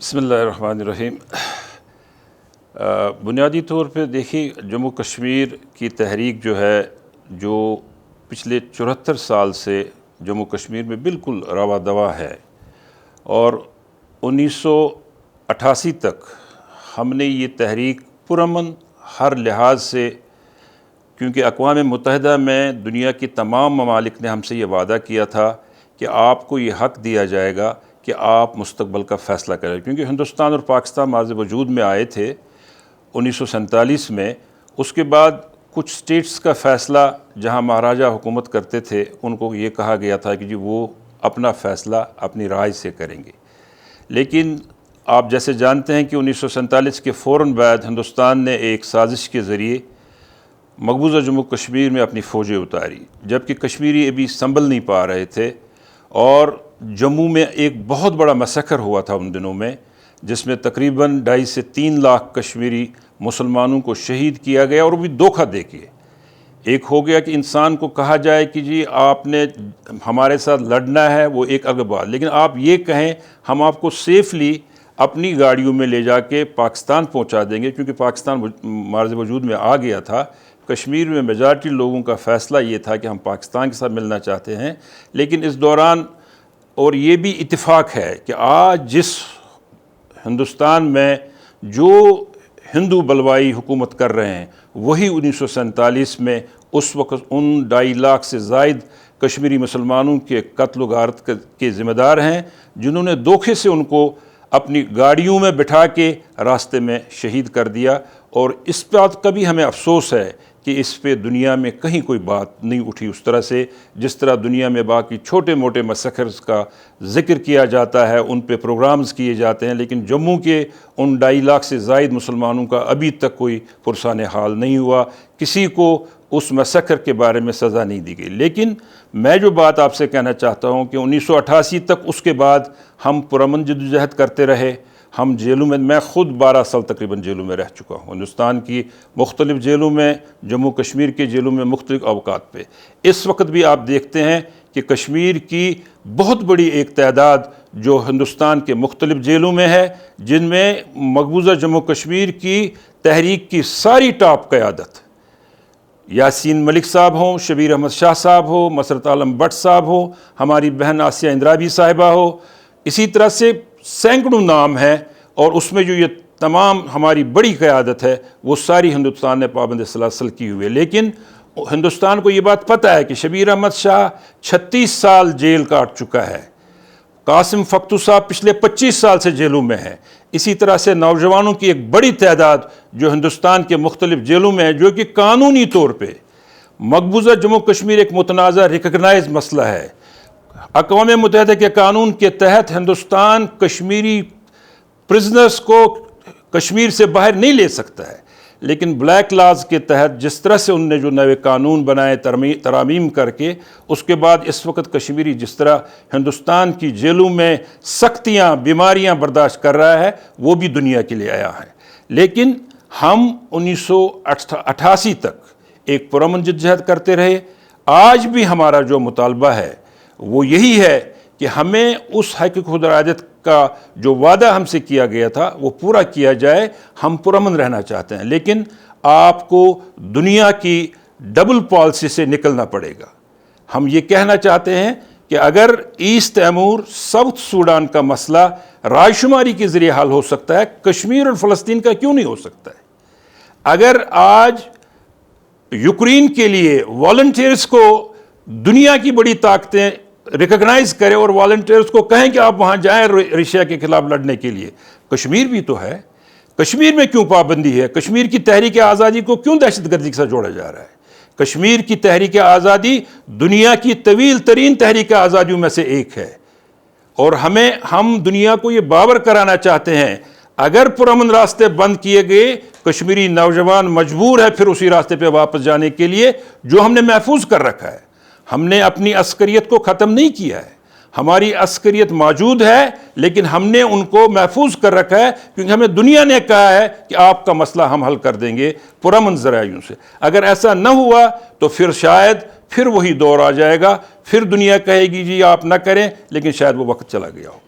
बिस्मिल्लाहिर्रहमानिर्रहीम। बुनियादी तौर पे देखिए, जम्मू कश्मीर की तहरीक जो है, जो पिछले 74 साल से जम्मू कश्मीर में बिल्कुल रवा दवा है और 1988 तक हमने ये तहरीक पुरअमन हर लिहाज से, क्योंकि अक़वाम मुत्तहिदा में दुनिया की तमाम ममालिक ने हमसे ये वादा किया था कि आपको ये हक़ दिया जाएगा कि आप मुस्तक़बल का फ़ैसला करें, क्योंकि हिंदुस्तान और पाकिस्तान माज़ वजूद में आए थे 1947 में। उसके बाद कुछ स्टेट्स का फ़ैसला जहां महाराजा हुकूमत करते थे, उनको ये कहा गया था कि जी वो अपना फ़ैसला अपनी राय से करेंगे। लेकिन आप जैसे जानते हैं कि 1947 के फ़ौरन बाद हिंदुस्तान ने एक साजिश के ज़रिए मकबूजा जम्मू कश्मीर में अपनी फ़ौजें उतारी, जबकि कश्मीरी अभी संभल नहीं पा रहे थे। और जम्मू में एक बहुत बड़ा मैसेकर हुआ था उन दिनों में, जिसमें तकरीबन 2.5 से 3 लाख कश्मीरी मुसलमानों को शहीद किया गया। और भी धोखा दे के एक हो गया कि इंसान को कहा जाए कि जी आपने हमारे साथ लड़ना है, वो एक अलग बात, लेकिन आप ये कहें हम आपको सेफली अपनी गाड़ियों में ले जाके पाकिस्तान पहुंचा देंगे, क्योंकि पाकिस्तान मार्ज़ वजूद में आ गया था। कश्मीर में मेजॉरिटी लोगों का फ़ैसला ये था कि हम पाकिस्तान के साथ मिलना चाहते हैं। लेकिन इस दौरान और ये भी इत्तेफाक है कि आज जिस हिंदुस्तान में जो हिंदू बलवाई हुकूमत कर रहे हैं, वही 1947 में उस वक़्त उन 2.5 लाख से ज़ायद कश्मीरी मुसलमानों के कत्ल गारत के ज़िम्मेदार हैं, जिन्होंने धोखे से उनको अपनी गाड़ियों में बिठा के रास्ते में शहीद कर दिया। और इस बात का भी हमें अफसोस है कि इस पे दुनिया में कहीं कोई बात नहीं उठी उस तरह से, जिस तरह दुनिया में बाकी छोटे मोटे मैसेकर्स का ज़िक्र किया जाता है, उन पे प्रोग्राम्स किए जाते हैं। लेकिन जम्मू के उन 2.5 लाख से ज़ायद मुसलमानों का अभी तक कोई पुरसान हाल नहीं हुआ, किसी को उस मैसेकर के बारे में सज़ा नहीं दी गई। लेकिन मैं जो बात आपसे कहना चाहता हूँ कि 1988 तक उसके बाद हम पुरअमन जद्दोजहद करते रहे। हम जेलों में, मैं ख़ुद 12 साल तकरीबन जेलों में रह चुका हूँ, हिंदुस्तान की मुख्तलिफ़ जेलों में, जम्मू कश्मीर के जेलों में मुख्तलिफ़ अवकात पे। इस वक्त भी आप देखते हैं कि कश्मीर की बहुत बड़ी एक तादाद जो हिंदुस्तान के मुख्तलिफ़ जेलों में है, जिनमें मकबूजा जम्मू कश्मीर की तहरीक की सारी टॉप क़यादत, यासीन मलिक साहब हों, शबीर अहमद शाह साहब हो, मसरत आलम भट्ट साहब हो, हमारी बहन आसिया इंद्राबी साहिबा हो, इसी तरह से सैकड़ों नाम है। और उसमें जो ये तमाम हमारी बड़ी क़यादत है, वो सारी हिंदुस्तान ने पाबंद सलासल की हुई है। लेकिन हिंदुस्तान को ये बात पता है कि शबीर अहमद शाह 36 साल जेल काट चुका है, कासिम फ़ख्तू साहब पिछले 25 साल से जेलों में है। इसी तरह से नौजवानों की एक बड़ी तादाद जो हिंदुस्तान के मुख्तलिफ़ जेलों में है, जो कि कानूनी तौर पर मकबूजा जम्मू कश्मीर एक मुतनाज़ा रिकगनाइज मसला है। अक़वाम मुत्तहिदा के कानून के तहत हिंदुस्तान कश्मीरी प्रिजनर्स को कश्मीर से बाहर नहीं ले सकता है। लेकिन ब्लैक लॉज के तहत जिस तरह से उनने जो नए कानून बनाए तरामीम करके, उसके बाद इस वक्त कश्मीरी जिस तरह हिंदुस्तान की जेलों में सख्तियाँ, बीमारियाँ बर्दाश्त कर रहा है, वो भी दुनिया के लिए आया है। लेकिन हम 1988 तक एक पुरअमन जद्दोजहद करते रहे। आज भी हमारा जो मुतालबा है वो यही है कि हमें उस हक़ खुद इरादत का जो वादा हमसे किया गया था वो पूरा किया जाए। हम पुरअमन रहना चाहते हैं, लेकिन आपको दुनिया की डबल पॉलिसी से निकलना पड़ेगा। हम ये कहना चाहते हैं कि अगर ईस्ट तैमूर, साउथ सूडान का मसला रायशुमारी के ज़रिए हल हो सकता है, कश्मीर और फ़लस्तीन का क्यों नहीं हो सकता है? अगर आज यूक्रेन के लिए वॉलंटियर्स को दुनिया की बड़ी ताकतें रिकॉग्नाइज करें और वॉलंटियर्स को कहें कि आप वहां जाएं रशिया के खिलाफ लड़ने के लिए, कश्मीर भी तो है। कश्मीर में क्यों पाबंदी है? कश्मीर की तहरीक आज़ादी को क्यों दहशतगर्दी के साथ जोड़ा जा रहा है? कश्मीर की तहरीक आज़ादी दुनिया की तवील तरीन तहरीक आज़ादियों में से एक है। और हम दुनिया को ये बावर कराना चाहते हैं, अगर पुरअमन रास्ते बंद किए गए, कश्मीरी नौजवान मजबूर है फिर उसी रास्ते पे वापस जाने के लिए जो हमने महफूज कर रखा है। हमने अपनी अस्करियत को ख़त्म नहीं किया है, हमारी अस्करियत मौजूद है, लेकिन हमने उनको महफूज कर रखा है, क्योंकि हमें दुनिया ने कहा है कि आपका मसला हम हल कर देंगे पुरअमन ज़राइयों से। अगर ऐसा न हुआ तो फिर शायद फिर वही दौर आ जाएगा, फिर दुनिया कहेगी जी आप ना करें, लेकिन शायद वो वक्त चला गया हो।